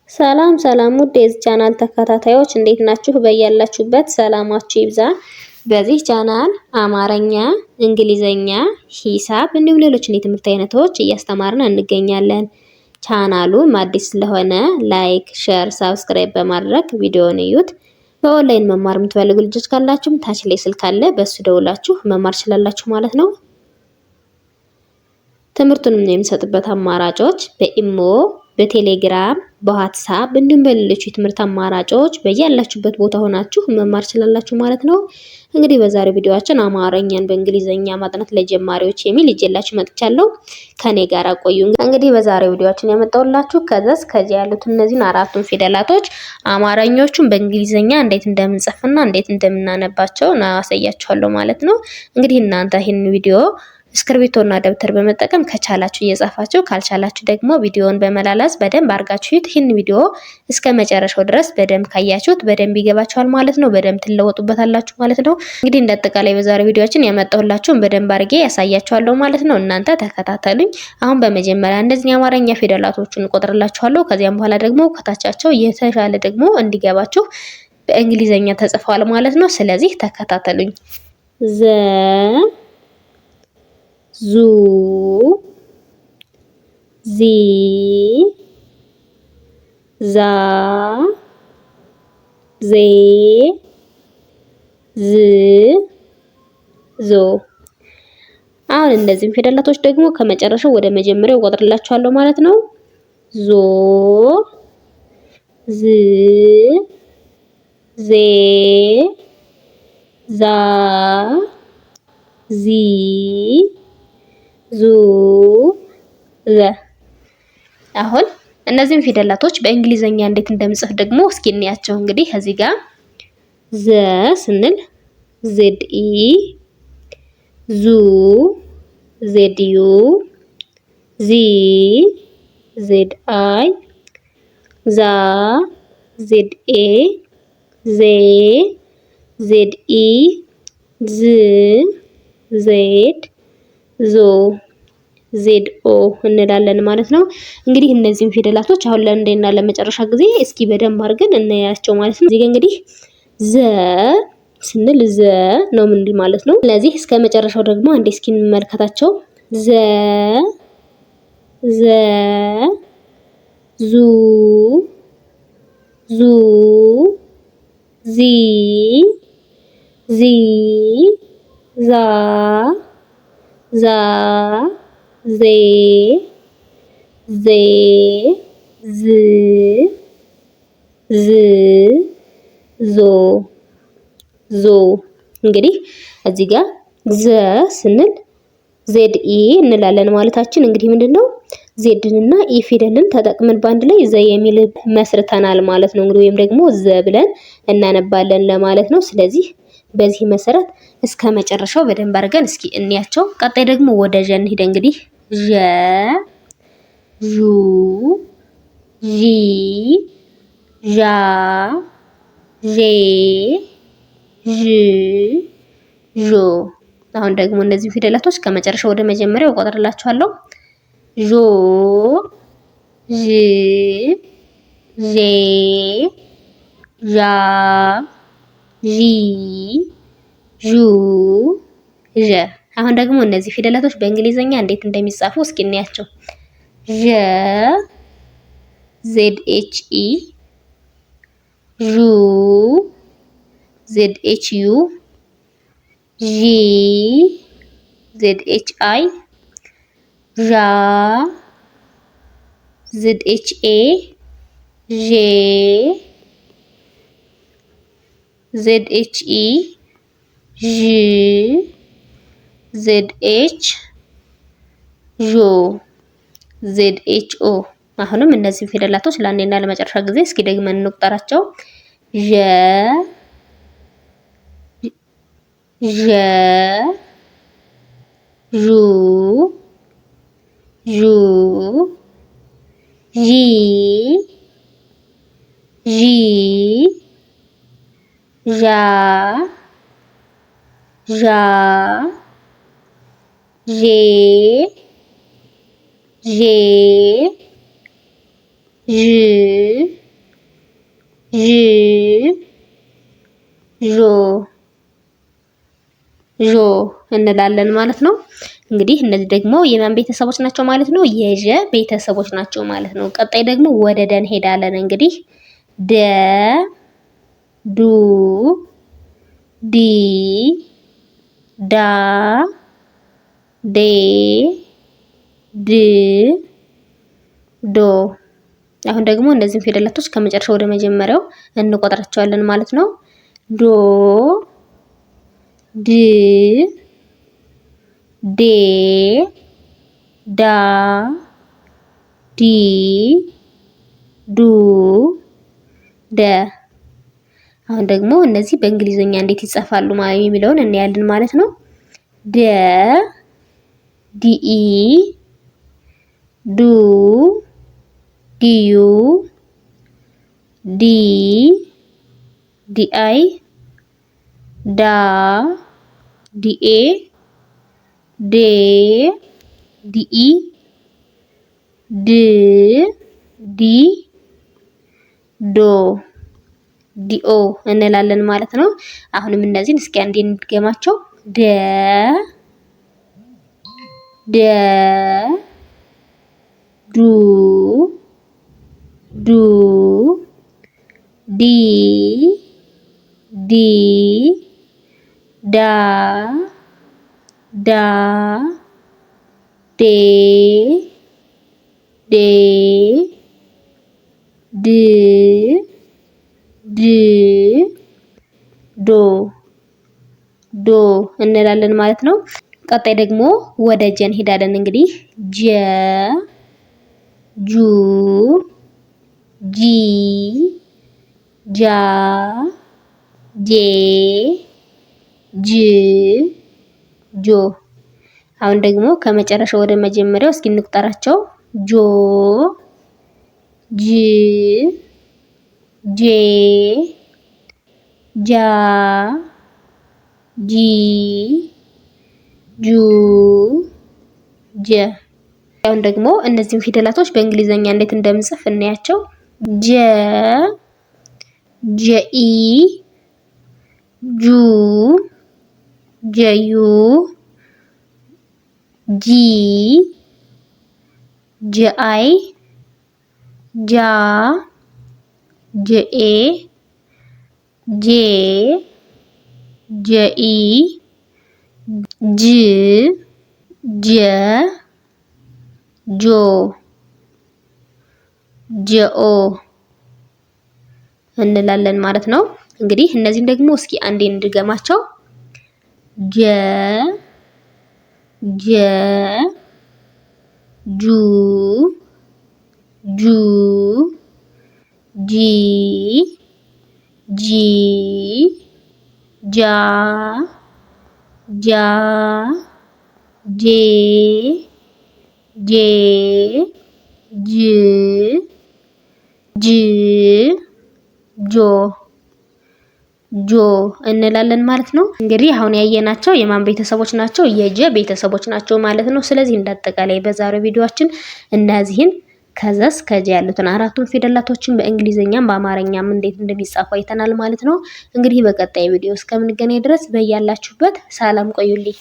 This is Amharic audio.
ሰላም ሰላም ውድ የዚህ ቻናል ተከታታዮች እንዴት ናችሁ? በያላችሁበት ሰላማችሁ ይብዛ። በዚህ ቻናል አማርኛ፣ እንግሊዘኛ፣ ሂሳብ እንዲሁም ሌሎች የትምህርት አይነቶች እያስተማርን እንገኛለን። ቻናሉም አዲስ ስለሆነ ላይክ፣ ሼር፣ ሳብስክራይብ በማድረግ ቪዲዮውን እዩት። በኦንላይን መማር የምትፈልጉ ልጆች ካላችሁም ታች ላይ ስልክ አለ፣ በሱ ደውላችሁ መማር ትችላላችሁ ማለት ነው። ትምህርቱንም የሚሰጥበት አማራጮች በኢሞ፣ በቴሌግራም፣ በዋትስአፕ እንዲሁም በሌሎች የትምህርት አማራጮች በያላችሁበት ቦታ ሆናችሁ መማር ትችላላችሁ ማለት ነው። እንግዲህ በዛሬው ቪዲዮአችን አማርኛን በእንግሊዘኛ ማጥናት ለጀማሪዎች የሚል ይዤላችሁ መጥቻለሁ። ከኔ ጋር ቆዩ። እንግዲህ በዛሬው ቪዲዮአችን ያመጣሁላችሁ ከዚህ ያሉት እነዚህን አራቱን ፊደላቶች አማርኞቹን በእንግሊዘኛ እንዴት እንደምንጽፍና እንዴት እንደምናነባቸው አሳያችኋለሁ ማለት ነው። እንግዲህ እናንተ ይህን ቪዲዮ እስክሪብቶና ደብተር በመጠቀም ከቻላችሁ እየጻፋችሁ ካልቻላችሁ ደግሞ ቪዲዮውን በመላላስ በደንብ አርጋችሁ ይህን ቪዲዮ እስከ መጨረሻው ድረስ በደንብ ካያችሁት በደንብ ይገባችኋል ማለት ነው። በደንብ ትለወጡበታላችሁ ማለት ነው። እንግዲህ እንደአጠቃላይ በዛሬው ቪዲዮአችን ያመጣሁላችሁን በደንብ አርጌ ያሳያችኋለሁ ማለት ነው። እናንተ ተከታተሉኝ። አሁን በመጀመሪያ እንደዚህ የአማርኛ ፊደላቶቹን እቆጥርላችኋለሁ። ከዚያም በኋላ ደግሞ ከታቻቸው የተሻለ ደግሞ እንዲገባችሁ በእንግሊዘኛ ተጽፈዋል ማለት ነው። ስለዚህ ተከታተሉኝ። ዙ ዚ ዛ ዜ ዝ ዞ። አሁን እነዚህን ፊደላቶች ደግሞ ከመጨረሻው ወደ መጀመሪያው እቆጥርላችኋለሁ ማለት ነው። ዞ ዝ ዜ ዛ ዚ ዙ ዘ። አሁን እነዚህን ፊደላቶች በእንግሊዘኛ እንዴት እንደምጽፍ ደግሞ እስኪ እንያቸው። እንግዲህ እዚህ ጋር ዘ ስንል ዜድ ኢ፣ ዙ ዜድ ዩ፣ ዚ ዜድ አይ፣ ዛ ዜድ ኤ፣ ዜ ዜድ ኢ፣ ዝ ዜድ፣ ዞ ዜድ ኦ እንላለን ማለት ነው። እንግዲህ እነዚህን ፊደላቶች አሁን ለአንዴና ለመጨረሻ ጊዜ እስኪ በደንብ አድርገን እናያቸው ማለት ነው። እዚህ ጋር እንግዲህ ዘ ስንል ዘ ነው ምን ማለት ነው። ስለዚህ እስከ መጨረሻው ደግሞ አንዴ እስኪ እንመልከታቸው። ዘ ዘ ዙ ዙ ዚ ዚ ዛ ዛ ዜ ዜ ዝ ዝ ዞ ዞ። እንግዲህ እዚህ ጋር ዘ ስንል ዜድ ኢ እንላለን ማለታችን እንግዲህ ምንድነው ዜድንና ኢ ፊደልን ተጠቅመን ባንድ ላይ ዘ የሚል መስርተናል ማለት ነው። እንግዲህ ወይም ደግሞ ዘ ብለን እናነባለን ለማለት ነው። ስለዚህ በዚህ መሰረት እስከ መጨረሻው በደንብ አድርገን እስኪ እንያቸው። ቀጣይ ደግሞ ወደ ጀ እንሂድ። እንግዲህ ዠ ዡ ዢ ዣ ዤ ዥ ዦ። አሁን ደግሞ እነዚህ ፊደላቶች ከመጨረሻው ወደ መጀመሪያው እቆጥርላችኋለሁ። ዦ ዥ ዤ ዣ ዢ ዡ ዠ። አሁን ደግሞ እነዚህ ፊደላቶች በእንግሊዘኛ እንዴት እንደሚጻፉ እስኪ እንያቸው። ዠ ዜድ ኤች ኢ፣ ዡ ዜድ ኤች ዩ፣ ዢ ዜድ ኤች አይ፣ ዣ ዜድ ኤች ኤ፣ ዤ ዜድ ኤች ኢ፣ ዥ ዜድ ኤች፣ ዦ ዜድ ኤች ኦ። አሁንም እነዚህ ፊደላቶች ለአንዴና ለመጨረሻ ጊዜ እስኪ ደግመን እንቁጠራቸው። ዠ ዠ ዡ ዡ ዢ ዢ ዣ ዣ ዤ ዤ ዥ ዦ እንላለን ማለት ነው። እንግዲህ እነዚህ ደግሞ የማን ቤተሰቦች ናቸው ማለት ነው? የዠ ቤተሰቦች ናቸው ማለት ነው። ቀጣይ ደግሞ ወደ ደ እንሄዳለን። እንግዲህ ደ ዱ ዲ ዳ ዴ ድ ዶ። አሁን ደግሞ እነዚህን ፊደላቶች ከመጨረሻው ወደ መጀመሪያው እንቆጥራቸዋለን ማለት ነው። ዶ ድ ዴ ዳ ዲ ዱ ደ። አሁን ደግሞ እነዚህ በእንግሊዘኛ እንዴት ይጻፋሉ የሚለውን እናያለን ማለት ነው። ደ ዲኢ ዱ ዲዩ ዲ ዲአይ ዳ ዲኤ ዴ ዲኢ ድ ዲ ዶ ዲኦ እንላለን ማለት ነው። አሁንም እነዚህን እስኪ አንዴ እንድገማቸው። ደ ዱ ዲ ዳ ዴ ድ ዶ እንላለን ማለት ነው። ቀጣይ ደግሞ ወደ ጀ እንሄዳለን። እንግዲህ ጀ ጁ ጂ ጃ ጄ ጅ ጆ። አሁን ደግሞ ከመጨረሻው ወደ መጀመሪያው እስኪ እንቁጠራቸው። ጆ ጅ ጄ ጃ ጂ ጁ ጀ። አሁን ደግሞ እነዚህን ፊደላቶች በእንግሊዘኛ እንዴት እንደምጽፍ እናያቸው። ጀ ጀኢ ጁ ጀዩ ጂ ጀአይ ጃ ጀኤ ጄ ጀኢ ጅ ጀ ጆ ጀኦ እንላለን ማለት ነው። እንግዲህ እነዚህን ደግሞ እስኪ አንዴ እንድገማቸው። ጀ ጀ ጁ ጁ ጂ ጂ ጃ ጃ ጄ ጄ ጅ ጅ ጆ ጆ እንላለን ማለት ነው። እንግዲህ አሁን ያየናቸው የማን ቤተሰቦች ናቸው? የጀ ቤተሰቦች ናቸው ማለት ነው። ስለዚህ እንዳጠቃላይ በዛሬው ቪዲዮአችን እነዚህን ከዘ እስከ ጀ ያሉትን አራቱን ፊደላቶችን በእንግሊዘኛም በአማርኛም እንዴት እንደሚጻፉ አይተናል ማለት ነው። እንግዲህ በቀጣይ ቪዲዮ እስከምንገናኝ ድረስ በያላችሁበት ሰላም ቆዩልኝ።